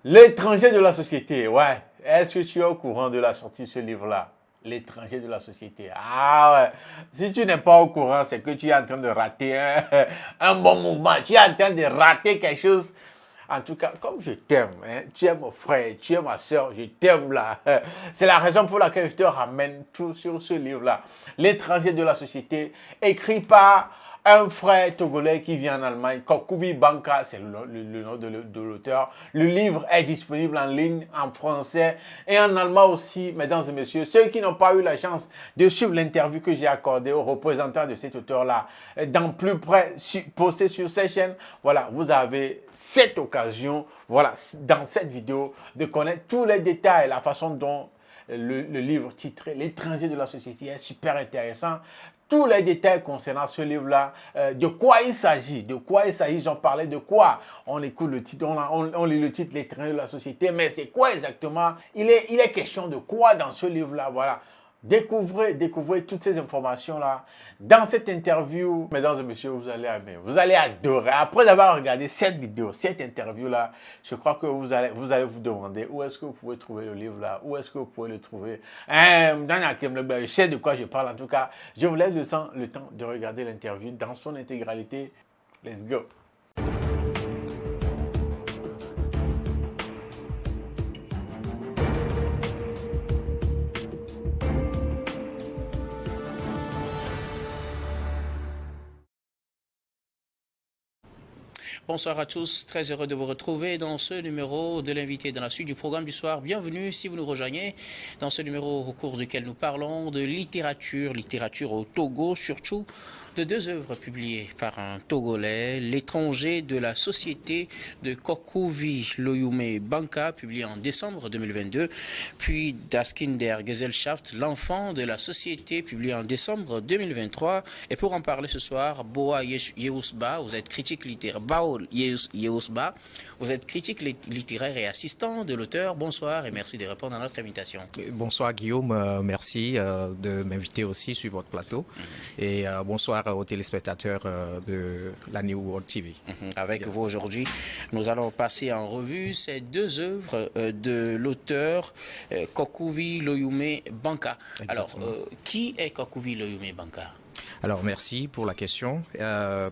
L'étranger de la société, ouais. Est-ce que tu es au courant de la sortie de ce livre-là? L'étranger de la société. Ah ouais. Si tu n'es pas au courant, c'est que tu es en train de rater un bon mouvement. Tu es en train de rater quelque chose. En tout cas, comme je t'aime, hein, tu es mon frère, tu es ma soeur, je t'aime là. C'est la raison pour laquelle je te ramène tout sur ce livre-là. L'étranger de la société, écrit par un frère togolais qui vient en Allemagne, Kokubi Banka, c'est le nom de l'auteur. Le livre est disponible en ligne, en français et en allemand aussi, mesdames et messieurs. Ceux qui n'ont pas eu la chance de suivre l'interview que j'ai accordée au représentant de cet auteur-là, dans plus près, posté sur cette chaîne, voilà, vous avez cette occasion, voilà, dans cette vidéo, de connaître tous les détails, la façon dont le livre titré L'étranger de la société est super intéressant. Tous les détails concernant ce livre-là, de quoi il s'agit, j'en parlais de quoi. On écoute le titre, on lit le titre L'étranger de la société, mais c'est quoi exactement? Il est question de quoi dans ce livre-là, voilà. Découvrez toutes ces informations-là dans cette interview. Mesdames et messieurs, vous allez aimer, vous allez adorer. Après avoir regardé cette vidéo, cette interview-là, je crois que vous allez vous demander où est-ce que vous pouvez trouver le livre-là, où est-ce que vous pouvez le trouver. Je sais de quoi je parle en tout cas. Je vous laisse le temps de regarder l'interview dans son intégralité. Let's go. Bonsoir à tous, très heureux de vous retrouver dans ce numéro de l'invité dans la suite du programme du soir. Bienvenue si vous nous rejoignez dans ce numéro au cours duquel nous parlons de littérature au Togo, surtout de deux œuvres publiées par un Togolais, L'étranger de la société de Kokuvi Loyume Banka, publié en décembre 2022, puis Das Kindergesellschaft, L'enfant de la société, publié en décembre 2023. Et pour en parler ce soir, Boa Yeusba, vous êtes critique littéraire. Yeusba, vous êtes critique littéraire et assistant de l'auteur. Bonsoir et merci de répondre à notre invitation. Bonsoir Guillaume, merci de m'inviter aussi sur votre plateau. Et bonsoir aux téléspectateurs de la New World TV. Avec vous aujourd'hui, nous allons passer en revue ces deux œuvres de l'auteur Kokuvi Loyume Banka. Exactement. Alors, qui est Kokuvi Loyume Banka? Alors, merci pour la question.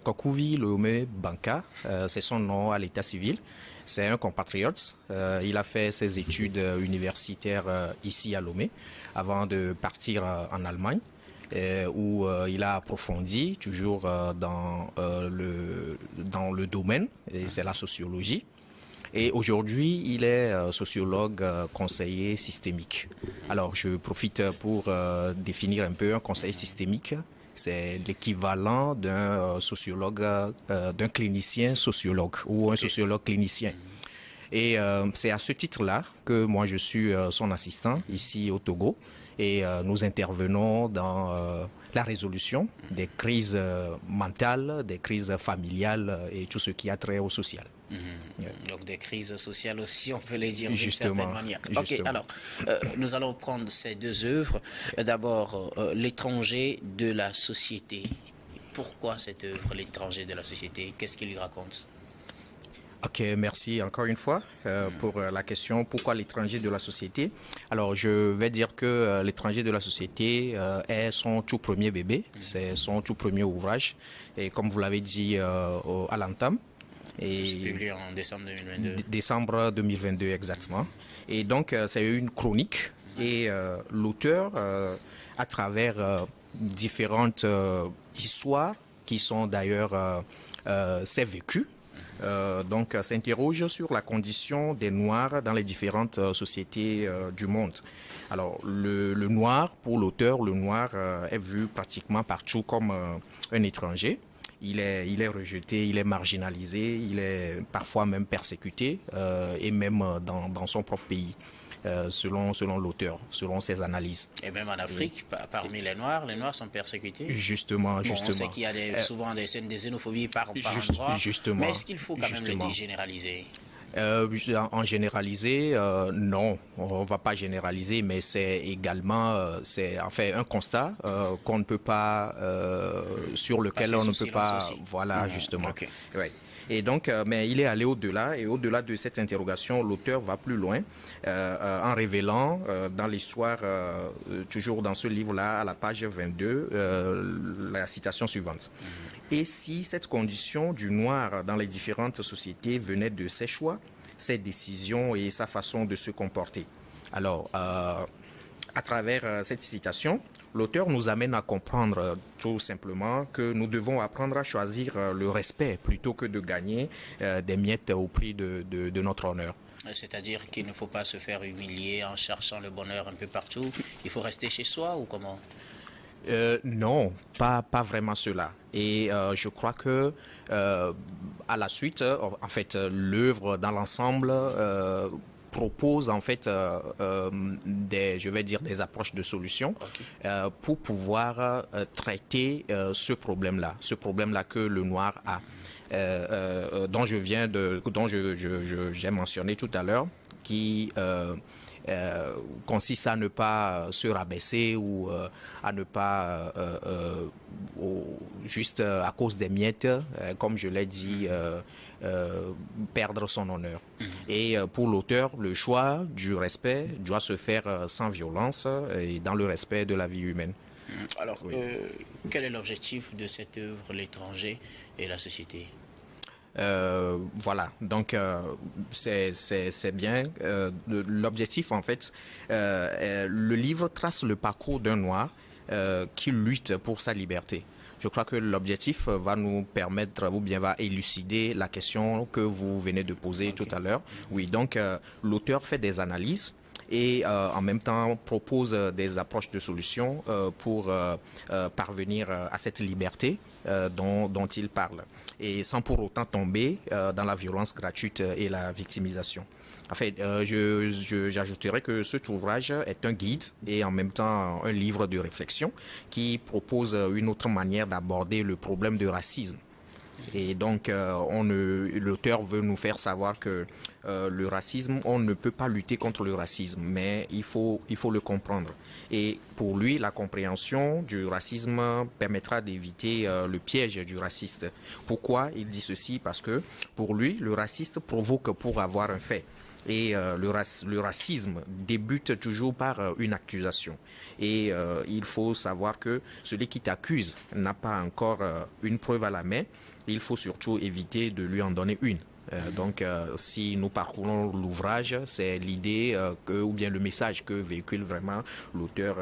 Kokuvi Loyume Banka, c'est son nom à l'état civil. C'est un compatriote. Il a fait ses études universitaires ici à Lomé avant de partir en Allemagne, où il a approfondi toujours dans le domaine, et c'est la sociologie. Et aujourd'hui, il est sociologue conseiller systémique. Alors, je profite pour définir un peu un conseiller systémique. C'est l'équivalent d'un sociologue, d'un clinicien sociologue ou un sociologue clinicien. Et c'est à ce titre-là que moi je suis son assistant ici au Togo. Et nous intervenons dans la résolution des crises mentales, des crises familiales et tout ce qui a trait au social. Donc des crises sociales aussi, on peut les dire d'une Justement, certaine manière. Ok, justement. alors, nous allons prendre ces deux œuvres. D'abord, L'étranger de la société. Pourquoi cette œuvre, L'étranger de la société? Qu'est-ce qu'il lui raconte? Ok, merci encore une fois pour la question. Pourquoi l'étranger de la société? Alors, je vais dire que l'étranger de la société est son tout premier bébé. C'est son tout premier ouvrage. Et comme vous l'avez dit à l'entame, C'est publié en décembre 2022. Décembre 2022, exactement. Et donc, c'est une chronique. Et l'auteur, à travers différentes histoires qui sont d'ailleurs ses vécus, donc s'interroge sur la condition des Noirs dans les différentes sociétés du monde. Alors, le noir, pour l'auteur, le noir est vu pratiquement partout comme un étranger. Il est rejeté, il est marginalisé, il est parfois même persécuté, et même dans son propre pays, selon l'auteur, selon ses analyses. Et même en Afrique, parmi les Noirs sont persécutés. Justement. On sait qu'il y a souvent des scènes de xénophobie par endroit, justement. mais est-ce qu'il faut quand même le dégénéraliser? En généraliser, non, on ne va pas généraliser, mais c'est également c'est en fait un constat qu'on ne peut pas, sur lequel on ne peut pas, voilà, justement. Okay. Ouais. Et donc, mais il est allé au-delà, et au-delà de cette interrogation, l'auteur va plus loin en révélant dans l'histoire, toujours dans ce livre-là, à la page 22, la citation suivante. Et si cette condition du noir dans les différentes sociétés venait de ses choix, ses décisions et sa façon de se comporter. Alors, à travers cette citation, l'auteur nous amène à comprendre tout simplement que nous devons apprendre à choisir le respect plutôt que de gagner des miettes au prix de notre honneur. C'est-à-dire qu'il ne faut pas se faire humilier en cherchant le bonheur un peu partout. Il faut rester chez soi ou comment? Non, pas vraiment cela. Et je crois que à la suite, en fait, l'œuvre dans l'ensemble propose en fait je vais dire des approches de solutions pour pouvoir traiter ce problème-là que le noir a, dont j'ai mentionné tout à l'heure, qui consiste à ne pas se rabaisser ou à ne pas juste à cause des miettes, comme je l'ai dit, perdre son honneur. Et pour l'auteur, le choix du respect doit se faire sans violence et dans le respect de la vie humaine. Alors, oui. Quel est l'objectif de cette œuvre, l'étranger et la société? Voilà, donc c'est bien. L'objectif, en fait, le livre trace le parcours d'un noir qui lutte pour sa liberté. Je crois que l'objectif va nous permettre, ou bien va élucider la question que vous venez de poser tout à l'heure. Oui, donc l'auteur fait des analyses et en même temps propose des approches de solutions pour parvenir à cette liberté dont il parle, et sans pour autant tomber dans la violence gratuite et la victimisation. En fait, j'ajouterais que cet ouvrage est un guide et en même temps un livre de réflexion qui propose une autre manière d'aborder le problème de racisme. Et donc, l'auteur veut nous faire savoir que le racisme, on ne peut pas lutter contre le racisme, mais il faut le comprendre. Et pour lui, la compréhension du racisme permettra d'éviter le piège du raciste. Pourquoi il dit ceci? Parce que pour lui, le raciste provoque pour avoir un fait. Et le racisme débute toujours par une accusation. Et il faut savoir que celui qui t'accuse n'a pas encore une preuve à la main. Il faut surtout éviter de lui en donner une. Donc, si nous parcourons l'ouvrage, c'est l'idée ou bien le message que véhicule vraiment l'auteur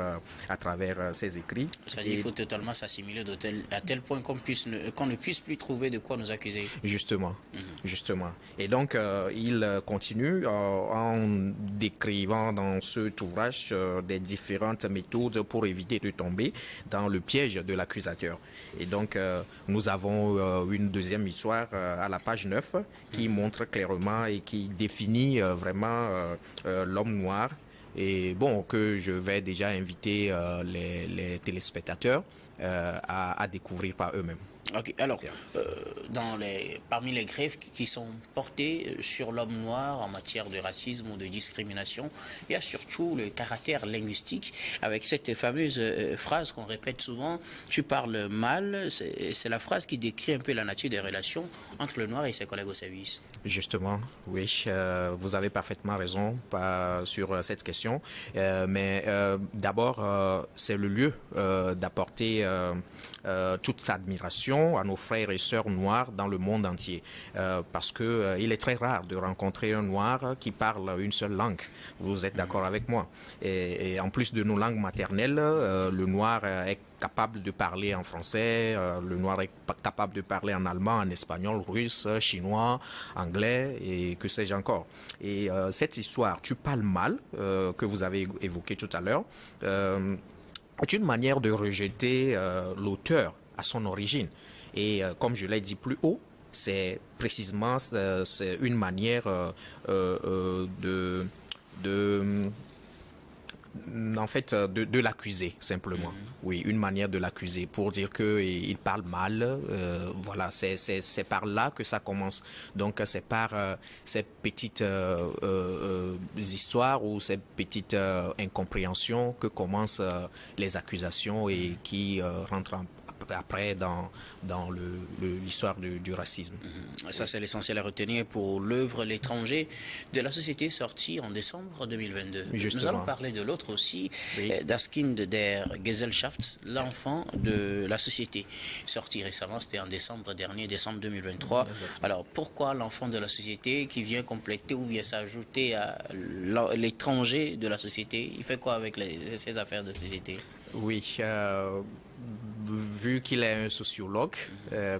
à travers ses écrits. C'est-à-dire qu'il faut totalement s'assimiler à tel point qu'on ne puisse plus trouver de quoi nous accuser. Justement, justement. Et donc, il continue en décrivant dans cet ouvrage des différentes méthodes pour éviter de tomber dans le piège de l'accusateur. Et donc, nous avons une deuxième histoire à la page 9 qui montre clairement et qui définit vraiment l'homme noir. Et bon, que je vais déjà inviter les téléspectateurs à découvrir par eux-mêmes. Ok, alors, parmi les greffes qui sont portées sur l'homme noir en matière de racisme ou de discrimination, il y a surtout le caractère linguistique, avec cette fameuse phrase qu'on répète souvent, « tu parles mal », c'est la phrase qui décrit un peu la nature des relations entre le noir et ses collègues au service. Justement, oui, vous avez parfaitement raison sur cette question, mais d'abord, c'est le lieu d'apporter toute sa admiration à nos frères et sœurs noirs dans le monde entier, parce que il est très rare de rencontrer un noir qui parle une seule langue. Vous êtes d'accord avec moi? Et en plus de nos langues maternelles, le noir est capable de parler en français, le noir est capable de parler en allemand, en espagnol, russe, chinois, anglais et que sais-je encore. Et cette histoire, tu parles mal, que vous avez évoquée tout à l'heure, est une manière de rejeter l'auteur à son origine. Et comme je l'ai dit plus haut, c'est précisément c'est une manière en fait, de l'accuser simplement. Oui, une manière de l'accuser pour dire qu'il parle mal. Voilà, c'est par là que ça commence. Donc, c'est par ces petites histoires ou ces petites incompréhensions que commencent les accusations et qui rentrent après dans l'histoire du racisme. Ça, c'est l'essentiel à retenir pour l'œuvre L'étranger de la société sortie en décembre 2022. Justement. Nous allons parler de l'autre aussi, Oui. Das Kind der Gesellschaft, l'enfant de la société, sorti récemment, c'était en décembre dernier, décembre 2023. Exactement. Alors, pourquoi l'enfant de la société qui vient compléter ou vient s'ajouter à l'étranger de la société? Il fait quoi avec ces affaires de société? Oui, vu qu'il est un sociologue,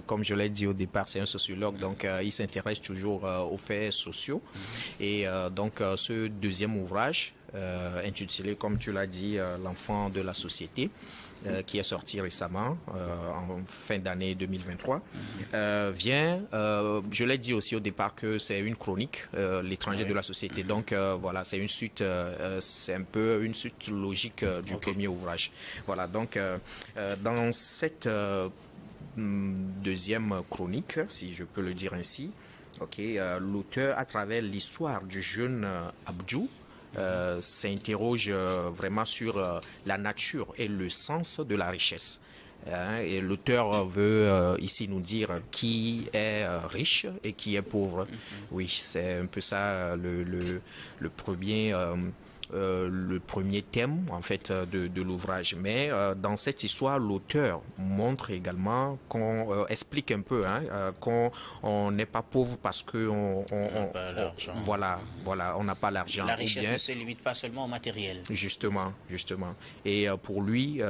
comme je l'ai dit au départ, c'est un sociologue, donc il s'intéresse toujours aux faits sociaux. Et donc ce deuxième ouvrage, intitulé, comme tu l'as dit, L'enfant de la société, qui est sorti récemment, en fin d'année 2023, vient, je l'ai dit aussi au départ que c'est une chronique, l'étranger de la société. Donc voilà, c'est une suite, c'est un peu une suite logique du premier ouvrage. Voilà, donc dans cette deuxième chronique, si je peux le dire ainsi, l'auteur, à travers l'histoire du jeune Abdou, s'interroge vraiment sur la nature et le sens de la richesse. Et l'auteur veut ici nous dire qui est riche et qui est pauvre. Oui, c'est un peu ça le premier thème en fait de l'ouvrage. Mais dans cette histoire, l'auteur montre également qu'on explique un peu qu'on n'est pas pauvre parce que on n'a pas l'argent. Voilà, on n'a pas l'argent. La richesse ne se limite pas seulement au matériel. Justement. Et pour lui,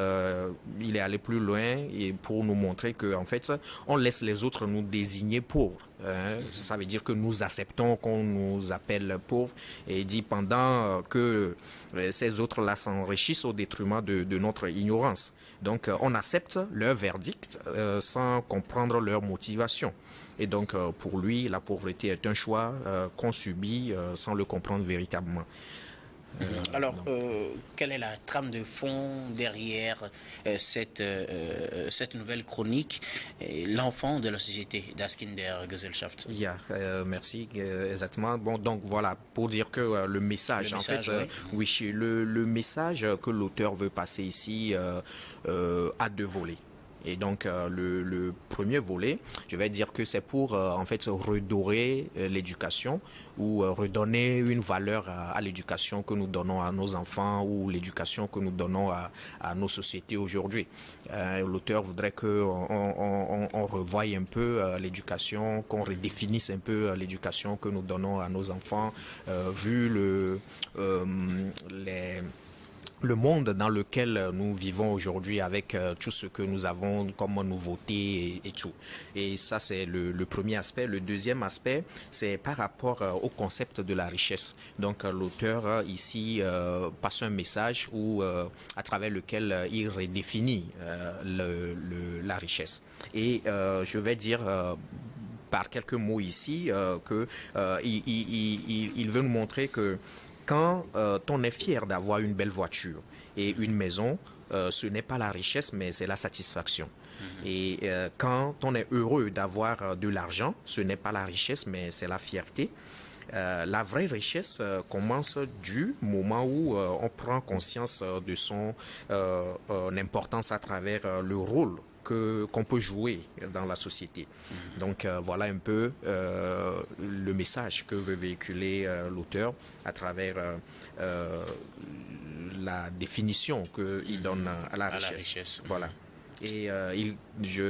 il est allé plus loin et pour nous montrer que en fait, on laisse les autres nous désigner pauvres. Ça veut dire que nous acceptons qu'on nous appelle pauvres, et dit pendant que ces autres-là s'enrichissent au détriment de notre ignorance. Donc on accepte leur verdict sans comprendre leur motivation. Et donc pour lui, la pauvreté est un choix qu'on subit sans le comprendre véritablement. Alors, quelle est la trame de fond derrière cette nouvelle chronique, l'enfant de la société, Das Kind der Gesellschaft? Merci, exactement. Bon, donc voilà, pour dire que le message, oui, le message que l'auteur veut passer ici a deux volets. Et donc le premier volet, je vais dire que c'est pour en fait redorer l'éducation ou redonner une valeur à l'éducation que nous donnons à nos enfants ou l'éducation que nous donnons à nos sociétés aujourd'hui. L'auteur voudrait qu'on revoie un peu l'éducation, qu'on redéfinisse un peu l'éducation que nous donnons à nos enfants, vu le monde dans lequel nous vivons aujourd'hui avec tout ce que nous avons comme nouveauté et tout. Et ça, c'est le premier aspect. Le deuxième aspect, c'est par rapport au concept de la richesse. Donc, l'auteur ici passe un message à travers lequel il redéfinit la richesse. Et je vais dire par quelques mots ici il veut nous montrer que quand on est fier d'avoir une belle voiture et une maison, ce n'est pas la richesse, mais c'est la satisfaction. Et quand on est heureux d'avoir de l'argent, ce n'est pas la richesse, mais c'est la fierté. La vraie richesse commence du moment où on prend conscience de son importance à travers le rôle qu'on peut jouer dans la société. Donc voilà un peu le message que veut véhiculer l'auteur à travers la définition qu'il donne à la richesse. Voilà. Et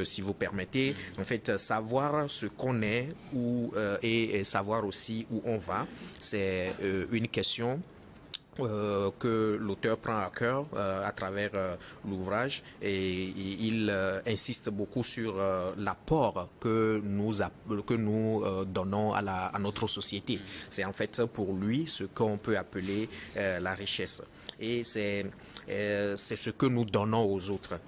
si vous permettez, en fait, savoir ce qu'on est et savoir aussi où on va, c'est une question que l'auteur prend à cœur à travers l'ouvrage, et il insiste beaucoup sur l'apport que nous donnons à notre société. C'est en fait pour lui ce qu'on peut appeler la richesse, et c'est ce que nous donnons aux autres,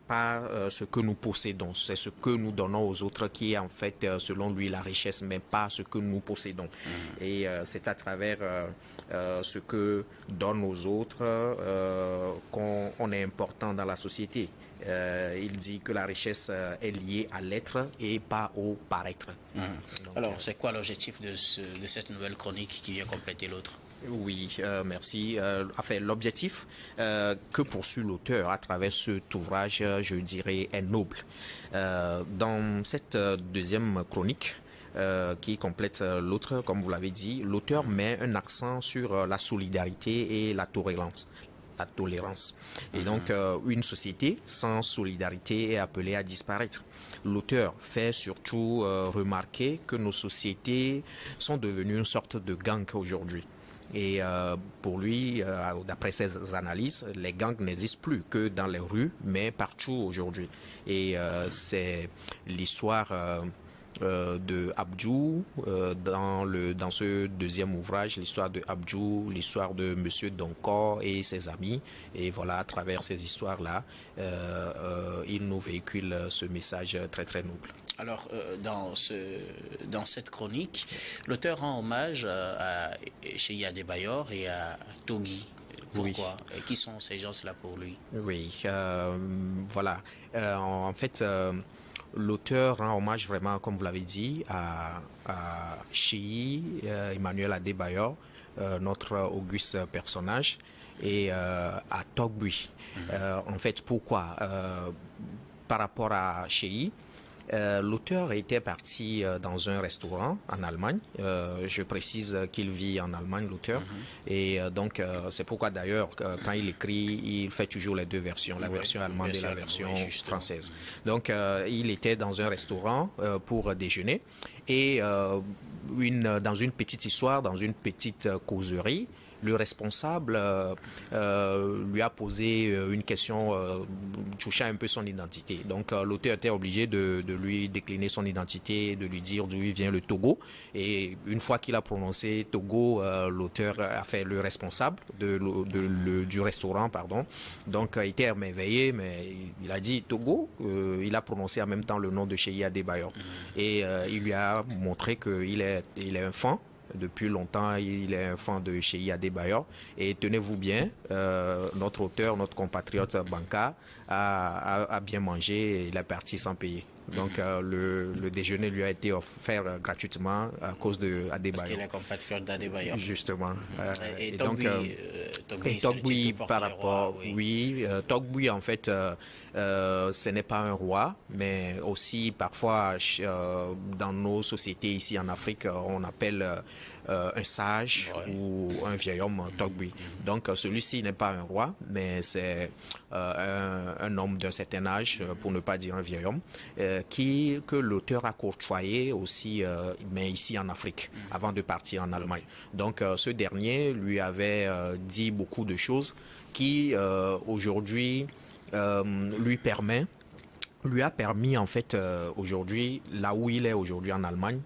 pas ce que nous possédons. C'est ce que nous donnons aux autres qui est en fait selon lui la richesse, mais pas ce que nous possédons. Et c'est à travers ce que donne aux autres qu'on est important dans la société. Il dit que la richesse est liée à l'être et pas au paraître. Donc, alors, c'est quoi l'objectif de cette nouvelle chronique qui vient compléter l'autre? Oui, merci. Enfin, l'objectif que poursuit l'auteur à travers cet ouvrage, je dirais, est noble. Dans cette deuxième chronique, qui complète l'autre, comme vous l'avez dit, l'auteur met un accent sur la solidarité et la tolérance. Et donc, une société sans solidarité est appelée à disparaître. L'auteur fait surtout remarquer que nos sociétés sont devenues une sorte de gang aujourd'hui. Et pour lui, d'après ses analyses, les gangs n'existent plus que dans les rues, mais partout aujourd'hui. Et c'est l'histoire de Abdou dans ce deuxième ouvrage, l'histoire de Abdou, l'histoire de Monsieur Donkor et ses amis. Et voilà, à travers ces histoires-là, il nous véhicule ce message très très noble. Alors, dans cette chronique, l'auteur rend hommage à Cheikh Adebayor et à Togui. Pourquoi? Oui. Qui sont ces gens-là pour lui? Oui, voilà. En fait, l'auteur rend hommage vraiment, comme vous l'avez dit, à Cheikh Emmanuel Adebayor, notre auguste personnage, et à Togui. En fait, pourquoi? Par rapport à Cheikh, l'auteur était parti dans un restaurant en Allemagne. Je précise qu'il vit en Allemagne, l'auteur. Et donc, c'est pourquoi d'ailleurs, quand il écrit, il fait toujours les deux versions, la version allemande et la version française. Donc, il était dans un restaurant pour déjeuner. Et dans une petite histoire, dans une petite causerie, le responsable lui a posé une question touchant un peu son identité. Donc l'auteur était obligé de lui décliner son identité, de lui dire d'où vient le Togo. Et une fois qu'il a prononcé Togo, l'auteur a fait le responsable du restaurant, pardon. Donc il était émerveillé, mais il a dit Togo. Il a prononcé en même temps le nom de Cheikh Adebayor. Et il lui a montré qu'il est un fan. Depuis longtemps, il est un fan de Cheikh Adebayor. Et tenez-vous bien, notre auteur, notre compatriote Banka a bien mangé et il est parti sans payer. Donc le déjeuner lui a été offert gratuitement à cause de Adebayor. Parce qu'il est compatriote d'Adebayor. Justement. Et Togui par rapport, Togui en fait, ce n'est pas un roi, mais aussi parfois dans nos sociétés ici en Afrique, on appelle un sage ou un vieil homme Togui. Donc celui-ci n'est pas un roi, mais c'est un homme d'un certain âge, pour ne pas dire un vieil homme, que l'auteur a côtoyé aussi, mais ici en Afrique, avant de partir en Allemagne. Donc ce dernier lui avait dit beaucoup de choses qui aujourd'hui lui a permis en fait aujourd'hui, là où il est aujourd'hui en Allemagne,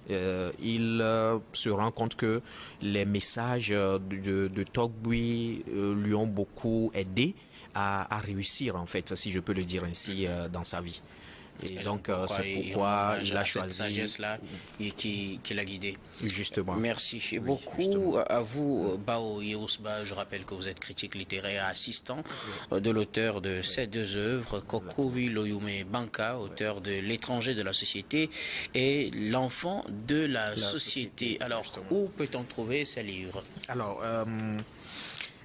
il se rend compte que les messages de Togui lui ont beaucoup aidé à réussir en fait, si je peux le dire ainsi, dans sa vie. Et donc, c'est pourquoi il a choisi cette sagesse-là qui l'a guidé. Justement. Merci beaucoup à vous, Bao Yeousba. Je rappelle que vous êtes critique littéraire assistant de l'auteur de ces deux œuvres, Kokovi Loyume Banka, auteur de L'étranger de la société et L'enfant de la société. Alors, où peut-on trouver ces livres? Alors,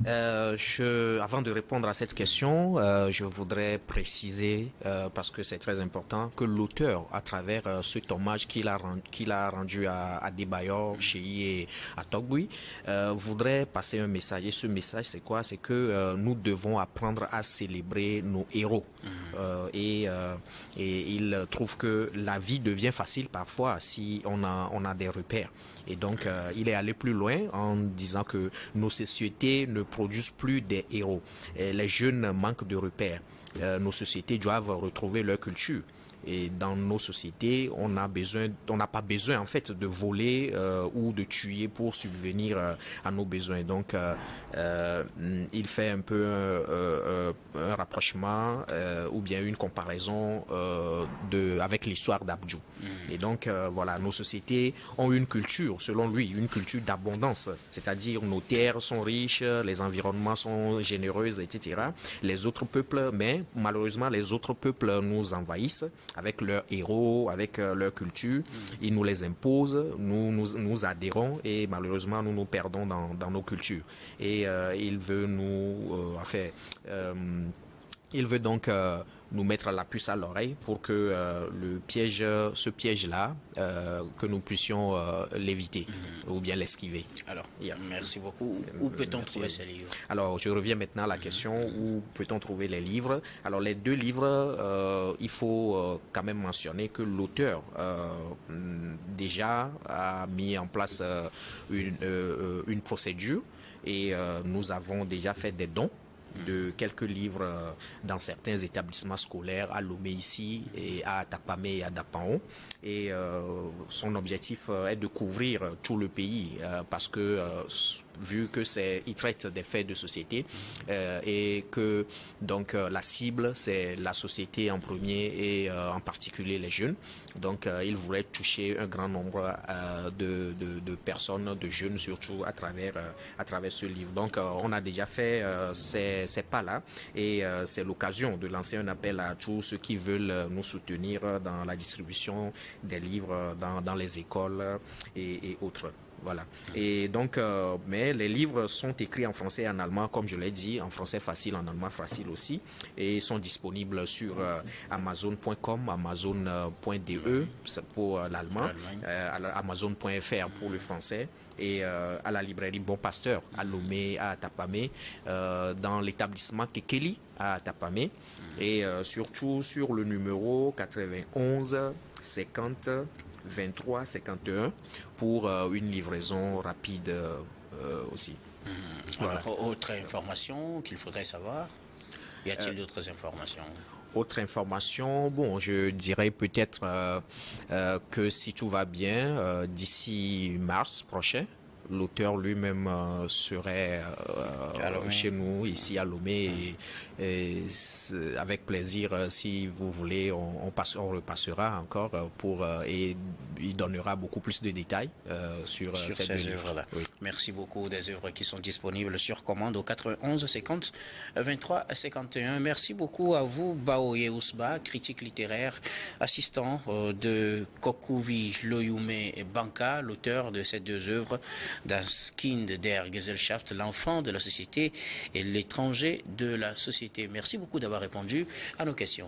avant de répondre à cette question, je voudrais préciser, parce que c'est très important, que l'auteur, à travers cet hommage qu'il a rendu à Adebayor, Cheikh et à Togui, voudrait passer un message. Et ce message, c'est quoi? C'est que nous devons apprendre à célébrer nos héros. Et il trouve que la vie devient facile parfois si on a des repères. Et donc, il est allé plus loin en disant que nos sociétés ne produisent plus des héros. Et les jeunes manquent de repères. Nos sociétés doivent retrouver leur culture. Et dans nos sociétés, on n'a pas besoin en fait de voler ou de tuer pour subvenir à nos besoins. Donc, il fait un peu un rapprochement ou bien une comparaison avec l'histoire d'Abdjou. Et donc, voilà, nos sociétés ont une culture, selon lui, une culture d'abondance. C'est-à-dire, nos terres sont riches, les environnements sont généreux, etc. Les autres peuples, mais malheureusement, les autres peuples nous envahissent avec leurs héros, avec leur culture. Ils nous les imposent, nous adhérons et malheureusement, nous nous perdons dans nos cultures. Et il veut il veut donc nous mettre la puce à l'oreille pour que ce piège-là, que nous puissions l'éviter ou bien l'esquiver. Alors, merci beaucoup. Où peut-on trouver ces livres? Alors, je reviens maintenant à la question, où peut-on trouver les livres? Alors, les deux livres, il faut quand même mentionner que l'auteur déjà a mis en place une procédure et nous avons déjà fait des dons de quelques livres dans certains établissements scolaires à Lomé ici et à Tapamé et à Dapaon. Et son objectif est de couvrir tout le pays parce que vu que il traite des faits de société et que donc la cible c'est la société en premier et en particulier les jeunes. Donc il voulait toucher un grand nombre de personnes, de jeunes surtout à travers ce livre. Donc on a déjà fait ces pas-là et c'est l'occasion de lancer un appel à tous ceux qui veulent nous soutenir dans la distribution des livres dans les écoles et autres. Voilà. Et donc, mais les livres sont écrits en français et en allemand, comme je l'ai dit, en français facile, en allemand facile aussi, et sont disponibles sur Amazon.com, Amazon.de pour l'allemand, Amazon.fr pour le français, et à la librairie Bon Pasteur à Lomé, à Tapamé, dans l'établissement Kekeli à Tapamé, et surtout sur le numéro 91 50 23 51 pour une livraison rapide aussi. Voilà. Alors, autre information qu'il faudrait savoir, y a-t-il d'autres informations? Autre information, bon, je dirais peut-être que si tout va bien, d'ici mars prochain, l'auteur lui-même serait chez nous, ici à Lomé, et avec plaisir, si vous voulez, on repassera encore et il donnera beaucoup plus de détails sur ces œuvres-là. Oui. Merci beaucoup, des œuvres qui sont disponibles sur commande au 91 50 23 51. Merci beaucoup à vous, Baoye Ousba, critique littéraire, assistant de Kokuvi Loyume et Banka, l'auteur de ces deux œuvres, Das Kind der Gesellschaft, l'enfant de la société et l'étranger de la société. Merci beaucoup d'avoir répondu à nos questions.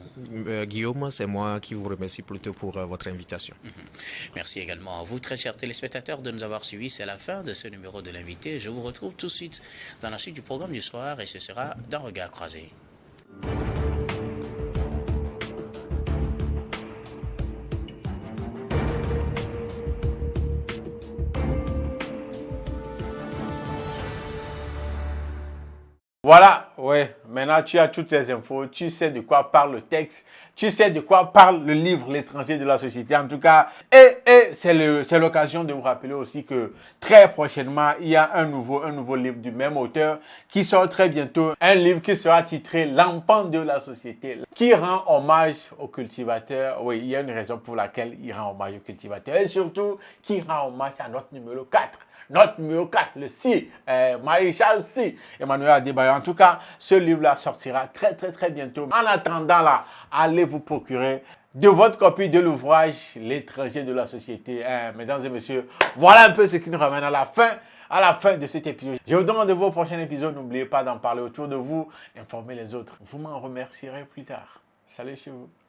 Guillaume, c'est moi qui vous remercie plutôt pour votre invitation. Merci également à vous, très chers téléspectateurs, de nous avoir suivis. C'est la fin de ce numéro de l'invité. Je vous retrouve tout de suite dans la suite du programme du soir et ce sera d'un regard croisé. Voilà, ouais, maintenant tu as toutes les infos, tu sais de quoi parle le texte, tu sais de quoi parle le livre L'étranger de la société. En tout cas, et c'est l'occasion de vous rappeler aussi que très prochainement, il y a un nouveau livre du même auteur qui sort très bientôt. Un livre qui sera titré L'enfant de la société, qui rend hommage aux cultivateurs. Oui, il y a une raison pour laquelle il rend hommage aux cultivateurs et surtout qui rend hommage à notre numéro 4. Notre numéro 4, le Si, Maréchal Si, Emmanuel Adebayo. En tout cas, ce livre-là sortira très bientôt. En attendant là, allez vous procurer de votre copie de l'ouvrage L'étranger de la société. Mesdames et messieurs, voilà un peu ce qui nous ramène à la fin de cet épisode. Je vous donne rendez-vous au prochain épisode. N'oubliez pas d'en parler autour de vous, informer les autres. Vous m'en remercierez plus tard. Salut chez vous.